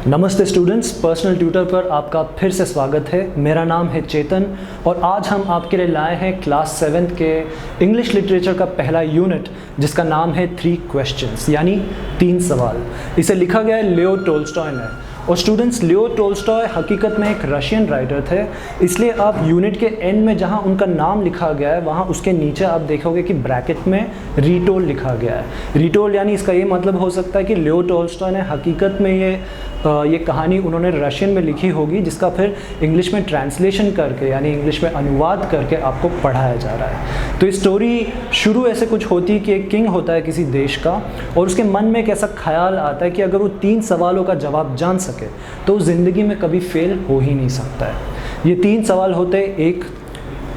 नमस्ते students, personal tutor पर आपका फिर से स्वागत है। मेरा नाम है चेतन और आज हम आपके लिए लाए हैं क्लास 7th के इंग्लिश लिटरेचर का पहला यूनिट जिसका नाम है 3 क्वेश्चंस यानी 3 सवाल। इसे लिखा गया है लियो टोल्स्टॉय ने। और स्टूडेंट्स, लियो टोल्स्टॉय हकीकत में एक रशियन राइटर थे, इसलिए आप यूनिट के एंड में जहाँ उनका नाम लिखा गया है वहाँ उसके नीचे आप देखोगे कि ब्रैकेट में रीटोल लिखा गया है। रीटोल यानी इसका ये मतलब हो सकता है कि लियो टोल्स्टॉय ने हकीकत में ये कहानी उन्होंने रशियन में लिखी होगी जिसका फिर इंग्लिश में ट्रांसलेशन करके यानी इंग्लिश में अनुवाद करके आपको पढ़ाया जा रहा है। तो स्टोरी शुरू ऐसे कुछ होती है कि एक किंग होता है किसी देश का और उसके मन में एक ऐसा ख्याल आता है कि अगर वो 3 सवालों का जवाब जान सके तो वो ज़िंदगी में कभी फेल हो ही नहीं सकता है। ये 3 सवाल होते हैं। एक,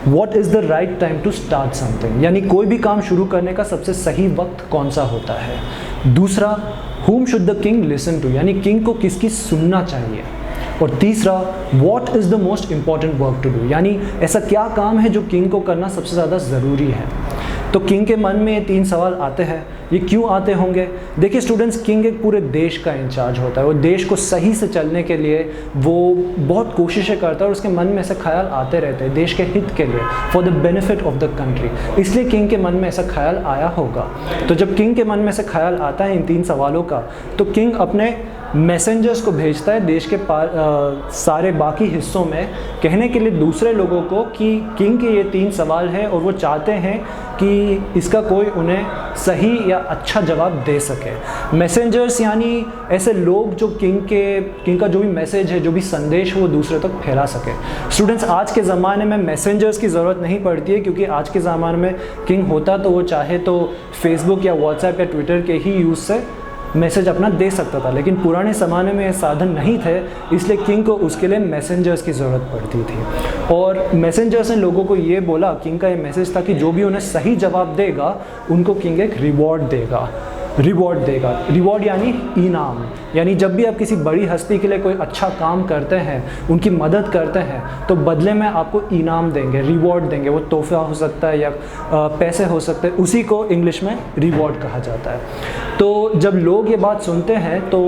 What is the right time to start something, यानी कोई भी काम शुरू करने का सबसे सही वक्त कौन सा होता है। दूसरा, Whom should the king listen to, यानी किंग को किसकी सुनना चाहिए। और तीसरा, What is the most important work to do, यानी ऐसा क्या काम है जो किंग को करना सबसे ज़्यादा ज़रूरी है। तो किंग के मन में ये 3 सवाल आते हैं। ये क्यों आते होंगे? देखिए स्टूडेंट्स, किंग एक पूरे देश का इंचार्ज होता है। वो देश को सही से चलने के लिए वो बहुत कोशिशें करता है और उसके मन में ऐसे ख्याल आते रहते हैं देश के हित के लिए, for the benefit of the country. इसलिए किंग के मन में ऐसा ख्याल आया होगा। तो जब किंग के मन में ऐसे ख्याल आता है इन 3 सवालों का, तो किंग अपने मैसेंजर्स को भेजता है देश के सारे बाकी हिस्सों में कहने के लिए दूसरे लोगों को कि किंग के ये 3 सवाल हैं और वो चाहते हैं कि इसका कोई उन्हें सही या अच्छा जवाब दे सके। मैसेंजर्स यानी ऐसे लोग जो किंग का जो भी मैसेज है, जो भी संदेश है वो दूसरे तक फैला सके। स्टूडेंट्स, आज के ज़माने में मैसेंजर्स की ज़रूरत नहीं पड़ती है क्योंकि आज के ज़माने में किंग होता तो वो चाहे तो फेसबुक या व्हाट्सएप या ट्विटर के ही यूज़ से मैसेज अपना दे सकता था, लेकिन पुराने ज़माने में ये साधन नहीं थे, इसलिए किंग को उसके लिए मैसेंजर्स की ज़रूरत पड़ती थी। और मैसेंजर्स ने लोगों को ये बोला, किंग का ये मैसेज था कि जो भी उन्हें सही जवाब देगा उनको किंग एक रिवॉर्ड देगा। रिवॉर्ड यानी इनाम। यानी जब भी आप किसी बड़ी हस्ती के लिए कोई अच्छा काम करते हैं, उनकी मदद करते हैं, तो बदले में आपको इनाम देंगे, रिवॉर्ड देंगे। वो तोहफा हो सकता है या पैसे हो सकते हैं, उसी को इंग्लिश में रिवॉर्ड कहा जाता है। तो जब लोग ये बात सुनते हैं तो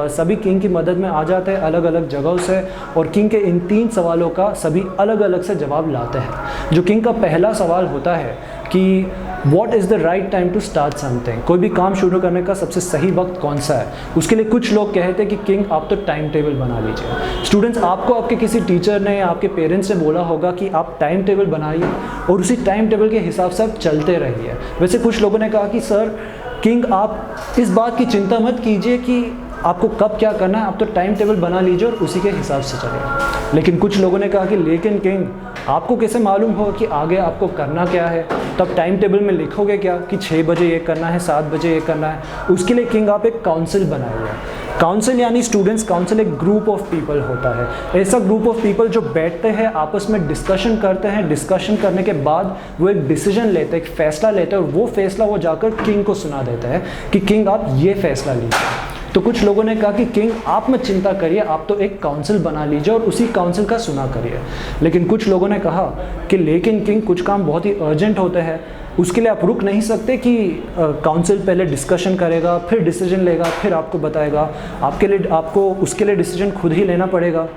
सभी किंग की मदद में आ जाते हैं अलग अलग जगहों से और किंग के इन 3 सवालों का सभी अलग अलग से जवाब लाते हैं। जो किंग का पहला सवाल होता है कि What is the right time to start something, कोई भी काम शुरू करने का सबसे सही वक्त कौन सा है। उसके लिए कुछ लोग कहते हैं कि किंग आप तो टाइम टेबल बना लीजिए। स्टूडेंट्स, आपको आपके किसी टीचर ने या आपके पेरेंट्स ने बोला होगा कि आप टाइम टेबल बनाइए और उसी टाइम टेबल के हिसाब से आप चलते रहिए। वैसे कुछ लोगों ने कहा कि सर किंग आप इस बात की चिंता मत कीजिए कि आपको कब क्या करना है, आप तो टाइम टेबल बना लीजिए और उसी के हिसाब से चलिए। लेकिन कुछ लोगों ने कहा कि लेकिन किंग आपको कैसे मालूम होगा कि आगे आपको करना क्या है, तो आप टाइम टेबल में लिखोगे क्या कि 6 बजे ये करना है, 7 बजे ये करना है। उसके लिए किंग आप एक काउंसिल बनाइए। काउंसिल यानी स्टूडेंट्स, काउंसिल एक ग्रुप ऑफ पीपल होता है। ऐसा ग्रुप ऑफ पीपल जो बैठते हैं, आपस में डिस्कशन करते हैं। डिस्कशन करने के बाद वो एक डिसीजन लेते हैं, एक फ़ैसला लेते हैं और वो फैसला वो जाकर किंग को सुना देते हैं कि किंग आप ये फ़ैसला लीजिए। तो कुछ लोगों ने कहा कि किंग आप मत चिंता करिए, आप तो एक काउंसिल बना लीजिए और उसी काउंसिल का सुना करिए। लेकिन कुछ लोगों ने कहा कि लेकिन किंग कुछ काम बहुत ही अर्जेंट होते हैं, उसके लिए आप रुक नहीं सकते कि काउंसिल पहले डिस्कशन करेगा, फिर डिसीजन लेगा, फिर आपको बताएगा, आपको उसके लिए डिसीजन खुद ही लेना पड़ेगा।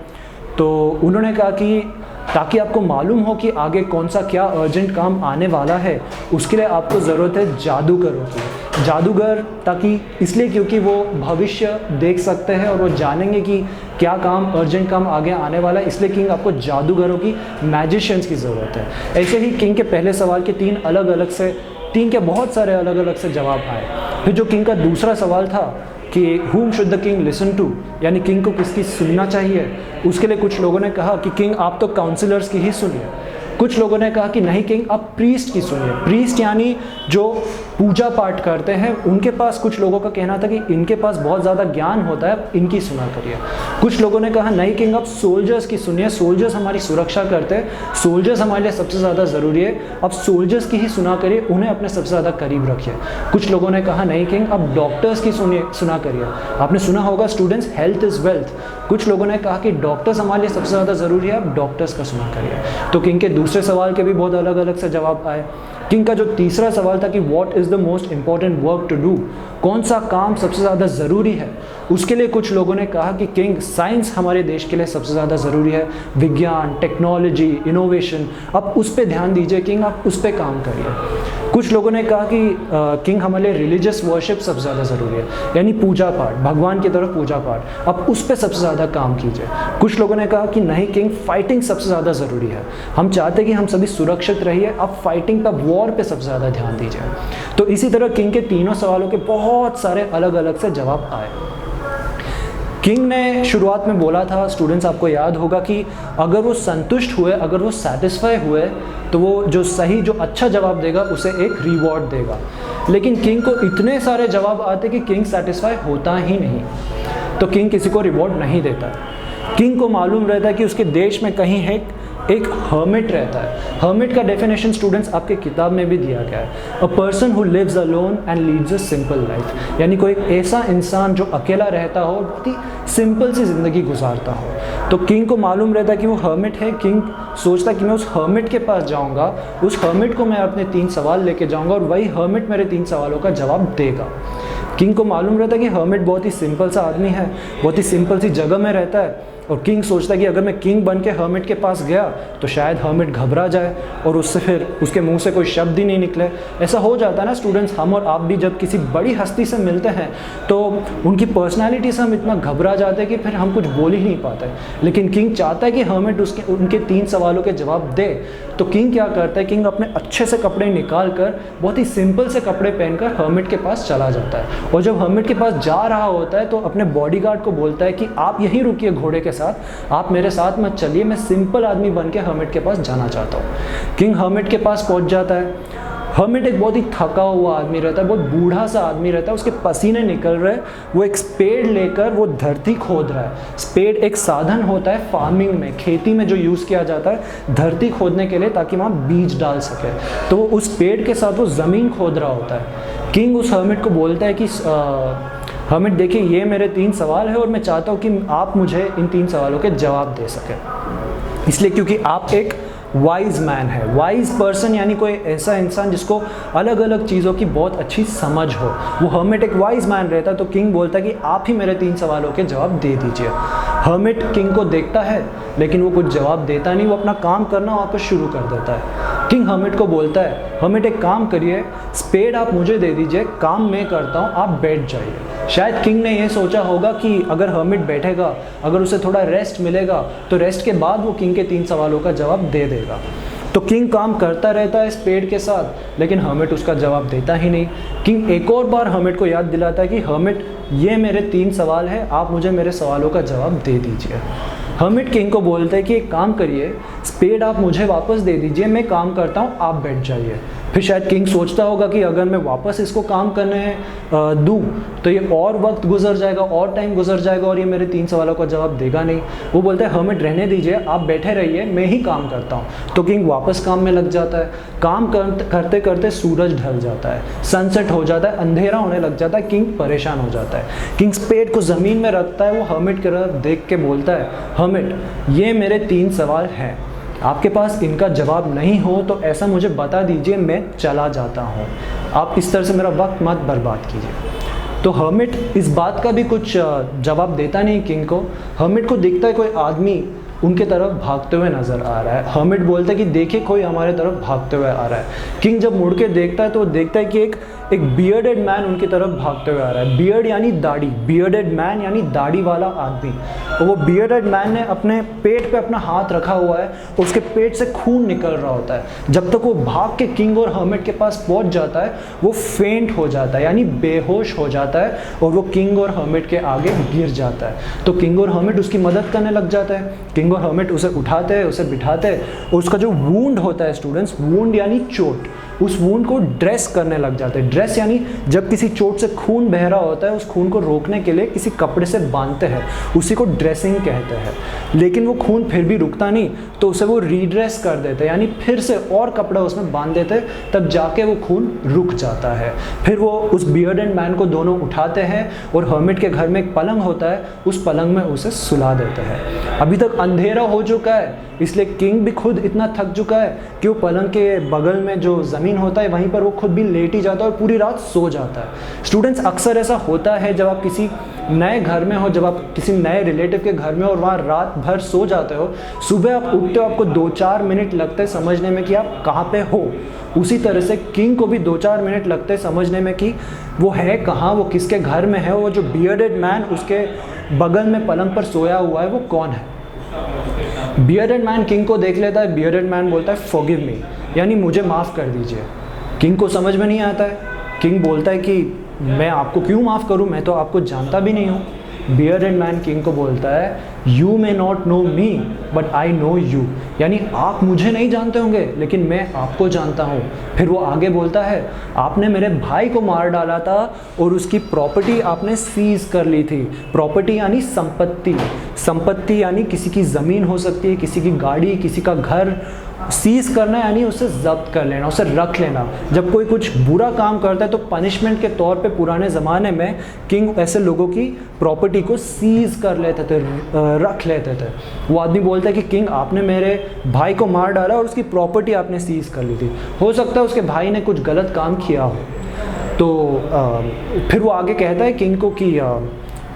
तो उन्होंने कहा कि ताकि आपको मालूम हो कि आगे कौन सा क्या अर्जेंट काम आने वाला है, उसके लिए आपको ज़रूरत है जादूगरों की। जादूगर ताकि इसलिए क्योंकि वो भविष्य देख सकते हैं और वो जानेंगे कि क्या काम अर्जेंट काम आगे आने वाला है, इसलिए किंग आपको जादूगरों की, मैजिशियंस की ज़रूरत है। ऐसे ही किंग के पहले सवाल के 3 के बहुत सारे अलग अलग से जवाब आए। फिर जो किंग का दूसरा सवाल था कि whom should the king listen to, यानी किंग को किसकी सुनना चाहिए, उसके लिए कुछ लोगों ने कहा कि किंग आप तो काउंसिलर्स की ही सुनिए। कुछ लोगों ने कहा कि नहीं किंग आप प्रीस्ट की सुनिए। प्रीस्ट यानी जो पूजा पाठ करते हैं, उनके पास कुछ लोगों का कहना था कि इनके पास बहुत ज़्यादा ज्ञान होता है, इनकी सुना करिए। कुछ लोगों ने कहा नहीं किंग आप सोल्जर्स की सुनिए, सोल्जर्स हमारी सुरक्षा करते हैं, सोल्जर्स हमारे लिए सबसे ज़्यादा ज़रूरी है, आप सोल्जर्स की ही सुना करिए, उन्हें अपने सबसे ज़्यादा करीब रखिए। कुछ लोगों ने कहा नहीं किंग आप डॉक्टर्स की सुना करिए। आपने सुना होगा स्टूडेंट्स, हेल्थ इज़ वेल्थ। कुछ लोगों ने कहा कि डॉक्टर्स हमारे लिए सबसे ज़्यादा ज़रूरी है, आप डॉक्टर्स का सुना करिए। तो किंग के दूसरे सवाल के भी बहुत अलग अलग से जवाब आए। किंग का जो तीसरा सवाल था कि what is the most important work to do, कौन सा काम सबसे ज़्यादा ज़रूरी है, उसके लिए कुछ लोगों ने कहा कि किंग साइंस हमारे देश के लिए सबसे ज़्यादा ज़रूरी है, विज्ञान, टेक्नोलॉजी, इनोवेशन, आप उस पर ध्यान दीजिए किंग, आप उस पर काम करिए। कुछ लोगों ने कहा कि किंग हमारे लिए रिलीजियस वर्शिप सबसे ज़्यादा ज़रूरी है, यानी पूजा पाठ, भगवान की तरफ पूजा पाठ, आप उस पर सबसे ज़्यादा काम कीजिए। कुछ लोगों ने कहा कि नहीं किंग, फाइटिंग सबसे ज़्यादा ज़रूरी है, हम चाहते हैं कि हम सभी सुरक्षित रहिए, आप फाइटिंग पर, वॉर पे सबसे ज़्यादा ध्यान दीजिए। तो इसी तरह किंग के तीनों सवालों के बहुत सारे अलग अलग से जवाब आए। किंग ने शुरुआत में बोला था, स्टूडेंट्स आपको याद होगा, कि अगर वो संतुष्ट हुए, अगर वो सेटिस्फाई हुए, तो वो जो सही, जो अच्छा जवाब देगा उसे एक रिवॉर्ड देगा। लेकिन किंग को इतने सारे जवाब आते कि किंग सेटिस्फाई होता ही नहीं, तो किंग किसी को रिवॉर्ड नहीं देता। किंग को मालूम रहता है कि उसके देश में कहीं है एक हर्मिट रहता है। हर्मिट का डेफिनेशन स्टूडेंट्स आपके किताब में भी दिया गया है, a person who lives alone and leads a simple life, यानी कोई ऐसा इंसान जो अकेला रहता हो, बहुत ही सिंपल सी ज़िंदगी गुजारता हो। तो किंग को मालूम रहता है कि वो हर्मिट है। किंग सोचता है कि मैं उस हर्मिट के पास जाऊँगा, उस हर्मिट को मैं अपने 3 सवाल लेके जाऊँगा और वही हर्मिट मेरे 3 सवालों का जवाब देगा। किंग को मालूम रहता है कि हर्मिट बहुत ही सिंपल सा आदमी है, बहुत ही सिंपल सी जगह में रहता है, और किंग सोचता है कि अगर मैं किंग बन के हर्मिट के पास गया तो शायद हर्मिट घबरा जाए और उससे फिर उसके मुंह से कोई शब्द ही नहीं निकले। ऐसा हो जाता है ना स्टूडेंट्स, हम और आप भी जब किसी बड़ी हस्ती से मिलते हैं तो उनकी पर्सनालिटी से हम इतना घबरा जाते हैं कि फिर हम कुछ बोल ही नहीं पाते। लेकिन किंग चाहता है कि हर्मिट उनके 3 सवालों के जवाब दे। तो किंग क्या करता है, किंग अपने अच्छे से कपड़े निकाल कर, बहुत ही सिंपल से कपड़े पहनकर हर्मिट के पास चला जाता है, और जब हर्मिट के पास जा रहा होता है तो अपने बॉडीगार्ड को बोलता है कि आप यहीं रुकिए घोड़े के साथ, आप मेरे साथ मत चलिए, मैं सिंपल आदमी बन के हर्मिट के पास जाना चाहता हूँ। किंग हर्मिट के पास पहुँच जाता है। हर्मिट एक बहुत ही थका हुआ आदमी रहता है, बहुत बूढ़ा सा आदमी रहता है, उसके पसीने निकल रहे हैं। वो एक स्पेड लेकर वो धरती खोद रहा है। स्पेड एक साधन होता है फार्मिंग में, खेती में जो यूज़ किया जाता है धरती खोदने के लिए, ताकि वहाँ बीज डाल सके। तो वो उस स्पेड के साथ वो ज़मीन खोद रहा होता है। किंग उस हर्मिट को बोलता है कि हर्मिट देखिए, ये मेरे 3 सवाल है और मैं चाहता हूँ कि आप मुझे इन 3 सवालों के जवाब दे सकें, इसलिए क्योंकि आप एक वाइज मैन है। वाइज पर्सन यानी कोई ऐसा इंसान जिसको अलग अलग चीज़ों की बहुत अच्छी समझ हो, वो हर्मिट एक वाइज मैन रहता है। तो किंग बोलता है कि आप ही मेरे 3 सवालों के जवाब दे दीजिए। हर्मिट किंग को देखता है लेकिन वो कुछ जवाब देता नहीं, वो अपना काम करना वापस शुरू कर देता है। किंग हर्मिट को बोलता है, हर्मिट एक काम करिए, स्पेड आप मुझे दे दीजिए, काम मैं करता हूँ, आप बैठ जाइए। शायद किंग ने ये सोचा होगा कि अगर हर्मिट बैठेगा, अगर उसे थोड़ा रेस्ट मिलेगा तो रेस्ट के बाद वो किंग के 3 सवालों का जवाब दे देगा। तो किंग काम करता रहता है स्पेड के साथ, लेकिन हर्मिट उसका जवाब देता ही नहीं। किंग एक और बार हर्मिट को याद दिलाता है कि हर्मिट, ये मेरे 3 सवाल हैं, आप मुझे मेरे सवालों का जवाब दे दीजिए। हर्मिट किंग को बोलता है कि एक काम करिए, स्पेड आप मुझे वापस दे दीजिए, मैं काम करता हूँ, आप बैठ जाइए। फिर शायद किंग सोचता होगा कि अगर मैं वापस इसको काम करने दूँ तो ये और वक्त गुजर जाएगा, और टाइम गुजर जाएगा, और ये मेरे 3 सवालों का जवाब देगा नहीं। वो बोलता है हर्मिट रहने दीजिए, आप बैठे रहिए, मैं ही काम करता हूँ। तो किंग वापस काम में लग जाता है। काम करते करते सूरज ढल जाता है, सनसेट हो जाता है, अंधेरा होने लग जाता है। किंग परेशान हो जाता है। किंग स्पेड को ज़मीन में रखता है, वो हर्मिट की तरफ देख के बोलता है, हर्मिट ये मेरे 3 सवाल हैं, आपके पास इनका जवाब नहीं हो तो ऐसा मुझे बता दीजिए, मैं चला जाता हूँ, आप इस तरह से मेरा वक्त मत बर्बाद कीजिए। तो हर्मिट इस बात का भी कुछ जवाब देता नहीं किंग को। हर्मिट को दिखता है कोई आदमी उनके तरफ भागते हुए नज़र आ रहा है। हर्मिट बोलता है कि देखिए कोई हमारे तरफ भागते हुए आ रहा है। किंग जब मुड़ के देखता है तो वो देखता है कि एक बियर्डेड मैन उनकी तरफ भागते हुए आ रहा है। बियर्ड यानी दाढ़ी, बियर्डेड मैन यानी दाढ़ी वाला आदमी। और वो बियर्डेड मैन ने अपने पेट पे अपना हाथ रखा हुआ है, उसके पेट से खून निकल रहा होता है। जब तक वो भाग के किंग और हर्मिट के पास पहुंच जाता है वो फेंट हो जाता है, यानी बेहोश हो जाता है, और वो किंग और हर्मिट के आगे गिर जाता है। तो किंग और हर्मिट उसकी मदद करने लग जाते हैं। किंग और हर्मिट उसे उठाते हैं, उसे बिठाते हैं, और उसका जो वूंड होता है स्टूडेंट्स, वूंड यानी चोट, उस वूंड को ड्रेस करने लग जाते हैं। ड्रेस यानी जब किसी चोट से खून बह रहा होता है, उस खून को रोकने के लिए किसी कपड़े से बांधते हैं, उसी को ड्रेसिंग कहते हैं। लेकिन वो खून फिर भी रुकता नहीं, तो उसे वो रीड्रेस कर देते हैं, यानी फिर से और कपड़ा उसमें बांध देते, तब जाके वो खून रुक जाता है। फिर वो उस बियर्डेड मैन को दोनों उठाते हैं, और हर्मिट के घर में एक पलंग होता है, उस पलंग में उसे सुला देते हैं। अभी तक अंधेरा हो चुका है, इसलिए किंग भी खुद इतना थक चुका है कि वो पलंग के बगल में जो ज़मीन ज़मीन होता है वहीं पर वो खुद भी लेट ही जाता है और पूरी रात सो जाता है। स्टूडेंट्स, अक्सर ऐसा होता है जब आप किसी नए घर में हो, जब आप किसी नए रिलेटिव के घर में हो और वहाँ रात भर सो जाते हो, सुबह आप उठते हो, आपको 2-4 मिनट लगते हैं समझने में कि आप कहाँ पे हो। उसी तरह से किंग को भी 2-4 मिनट लगते हैं समझने में कि वो है कहाँ, वो किसके घर में है, वो जो बियर्डेड मैन उसके बगल में पलंग पर सोया हुआ है वो कौन है। बियर्डेड मैन किंग को देख लेता है, बियर्डेड मैन बोलता है फॉरगिव मी, यानी मुझे माफ़ कर दीजिए। किंग को समझ में नहीं आता है। किंग बोलता है कि मैं आपको क्यों माफ़ करूं, मैं तो आपको जानता भी नहीं हूं। बियर्डेड मैन किंग को बोलता है you may not know me but I know you, यानी आप मुझे नहीं जानते होंगे लेकिन मैं आपको जानता हूँ। फिर वो आगे बोलता है आपने मेरे भाई को मार डाला था और उसकी प्रॉपर्टी आपने सीज कर ली थी। प्रॉपर्टी यानी संपत्ति, संपत्ति यानी किसी की ज़मीन हो सकती है, किसी की गाड़ी, किसी का घर। सीज करना यानी उसे जब्त कर लेना, उसे रख लेना। जब कोई कुछ बुरा काम करता है तो पनिशमेंट के तौर पे पुराने ज़माने में किंग ऐसे लोगों की प्रॉपर्टी को सीज कर लेते थे, रख लेते थे। वो आदमी बोलता है कि किंग आपने मेरे भाई को मार डाला और उसकी प्रॉपर्टी आपने सीज कर ली थी। हो सकता है उसके भाई ने कुछ गलत काम किया हो। तो फिर वो आगे कहता है किंग को कि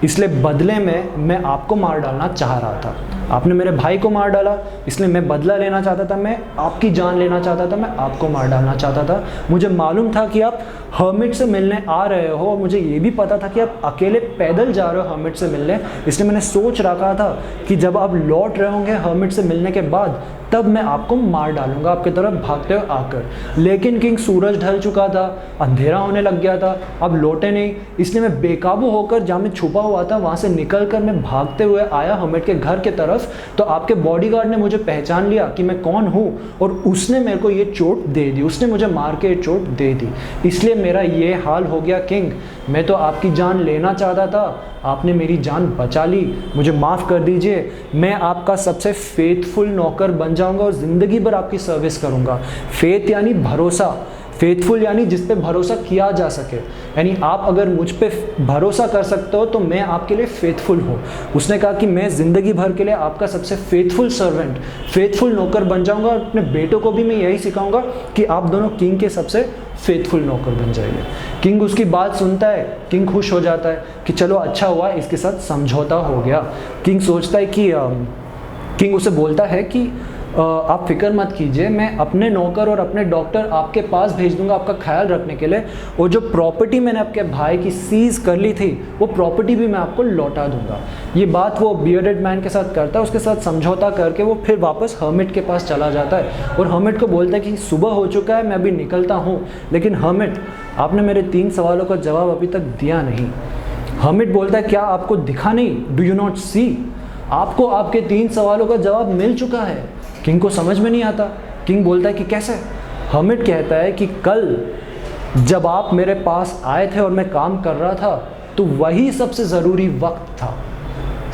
इसलिए बदले में मैं आपको मार डालना चाह रहा था। आपने मेरे भाई को मार डाला, इसलिए मैं बदला लेना चाहता था, मैं आपकी जान लेना चाहता था, मैं आपको मार डालना चाहता था। मुझे मालूम था कि आप हर्मिट से मिलने आ रहे हो और मुझे ये भी पता था कि आप अकेले पैदल जा रहे हो हर्मिट से मिलने, इसलिए मैंने सोच रखा था कि जब आप लौट रहे होंगे हर्मिट से मिलने के बाद तब मैं आपको मार डालूंगा आपकी तरफ भागते हुए आकर। लेकिन किंग सूरज ढल चुका था, अंधेरा होने लग गया था, अब लौटे नहीं, इसलिए मैं बेकाबू होकर जहाँ मैं छुपा हुआ था वहाँ से निकलकर मैं भागते हुए आया हर्मिट के घर के तरफ। तो आपके बॉडीगार्ड ने मुझे पहचान लिया कि मैं कौन हूँ और उसने मेरे को ये चोट दे दी, उसने मुझे मार के ये चोट दे दी, इसलिए मेरा ये हाल हो गया। किंग, मैं तो आपकी जान लेना चाहता था, आपने मेरी जान बचा ली, मुझे माफ़ कर दीजिए। मैं आपका सबसे फेथफुल नौकर बन जाऊंगा और ज़िंदगी भर आपकी सर्विस करूंगा। फेथ यानी भरोसा, फेथफुल यानी जिस पे भरोसा किया जा सके, यानी आप अगर मुझ पे भरोसा कर सकते हो तो मैं आपके लिए फेथफुल हूँ। उसने कहा कि मैं ज़िंदगी भर के लिए आपका सबसे फेथफुल सर्वेंट, फेथफुल नौकर बन जाऊँगा और अपने बेटों को भी मैं यही सिखाऊंगा कि आप दोनों किंग के सबसे फेथफुल नौकर बन जाइए। किंग उसकी बात सुनता है, किंग खुश हो जाता है कि चलो अच्छा हुआ, इसके साथ समझौता हो गया। किंग सोचता है कि किंग उसे बोलता है कि आप फिक्र मत कीजिए, मैं अपने नौकर और अपने डॉक्टर आपके पास भेज दूंगा आपका ख्याल रखने के लिए, और जो प्रॉपर्टी मैंने आपके भाई की सीज कर ली थी वो प्रॉपर्टी भी मैं आपको लौटा दूंगा। ये बात वो बियर्डेड मैन के साथ करता है, उसके साथ समझौता करके वो फिर वापस हर्मिट के पास चला जाता है और हर्मिट को बोलता है कि सुबह हो चुका है, मैं अभी निकलता हूँ, लेकिन हर्मिट आपने मेरे 3 सवालों का जवाब अभी तक दिया नहीं। हर्मिट बोलता है क्या आपको दिखा नहीं, डू यू नॉट सी, आपको आपके 3 सवालों का जवाब मिल चुका है। किंग को समझ में नहीं आता। किंग बोलता है कि कैसे। हर्मिट कहता है कि कल जब आप मेरे पास आए थे और मैं काम कर रहा था तो वही सबसे ज़रूरी वक्त था,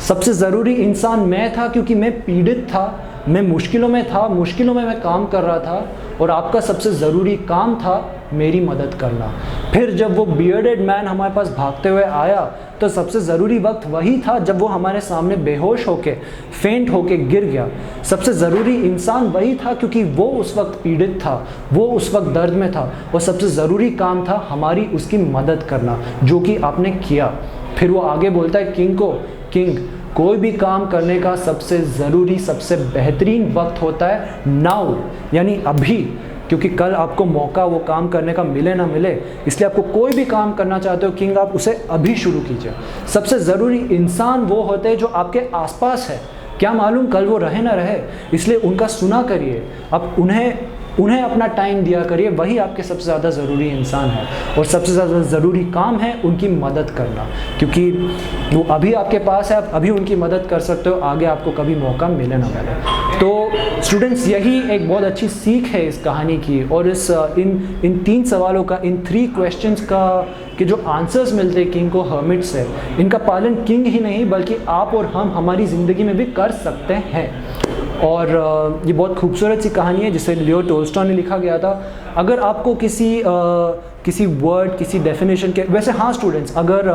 सबसे ज़रूरी इंसान मैं था, क्योंकि मैं पीड़ित था, मैं मुश्किलों में था, मुश्किलों में मैं काम कर रहा था और आपका सबसे ज़रूरी काम था मेरी मदद करना। फिर जब वो बियर्डेड मैन हमारे पास भागते हुए आया तो सबसे ज़रूरी वक्त वही था जब वो हमारे सामने बेहोश होके, फेंट होके गिर गया। सबसे ज़रूरी इंसान वही था क्योंकि वो उस वक्त पीड़ित था, वो उस वक्त दर्द में था, और सबसे ज़रूरी काम था हमारी उसकी मदद करना, जो कि आपने किया। फिर वो आगे बोलता है किंग को, किंग कोई भी काम करने का सबसे ज़रूरी, सबसे बेहतरीन वक्त होता है नाउ, यानी अभी, क्योंकि कल आपको मौका वो काम करने का मिले ना मिले, इसलिए आपको कोई भी काम करना चाहते हो किंग, आप उसे अभी शुरू कीजिए। सबसे ज़रूरी इंसान वो होते हैं जो आपके आसपास है, क्या मालूम कल वो रहे ना रहे, इसलिए उनका सुना करिए, अब उन्हें अपना टाइम दिया करिए, वही आपके सबसे ज़्यादा ज़रूरी इंसान है और सबसे ज़्यादा ज़रूरी काम है उनकी मदद करना, क्योंकि वो अभी आपके पास है, आप अभी उनकी मदद कर सकते हो, आगे आपको कभी मौका मिले ना मिले। तो स्टूडेंट्स, यही एक बहुत अच्छी सीख है इस कहानी की, और इस इन 3 सवालों का, इन 3 क्वेश्चंस का कि जो आंसर्स मिलते हैं किंग को हर्मिट से, इनका पालन किंग ही नहीं बल्कि आप और हम हमारी ज़िंदगी में भी कर सकते हैं। और ये बहुत खूबसूरत सी कहानी है जिसे लियो टोल्स्टॉय ने लिखा गया था। अगर आपको किसी वर्ड, किसी डेफिनेशन के, वैसे हाँ स्टूडेंट्स, अगर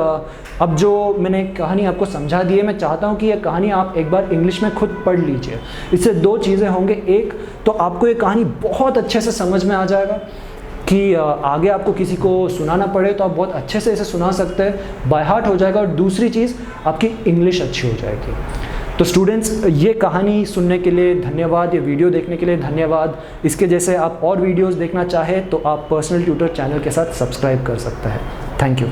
अब जो मैंने कहानी आपको समझा दी है, मैं चाहता हूँ कि यह कहानी आप एक बार इंग्लिश में खुद पढ़ लीजिए। इससे 2 चीज़ें होंगे, एक तो आपको ये कहानी बहुत अच्छे से समझ में आ जाएगा, कि आगे आपको किसी को सुनाना पड़े तो आप बहुत अच्छे से इसे सुना सकते हैं, बाय हार्ट हो जाएगा। और दूसरी चीज़, आपकी इंग्लिश अच्छी हो जाएगी। तो स्टूडेंट्स, ये कहानी सुनने के लिए धन्यवाद, ये वीडियो देखने के लिए धन्यवाद। इसके जैसे आप और वीडियोस देखना चाहें तो आप पर्सनल ट्यूटर चैनल के साथ सब्सक्राइब कर सकते हैं। Thank you.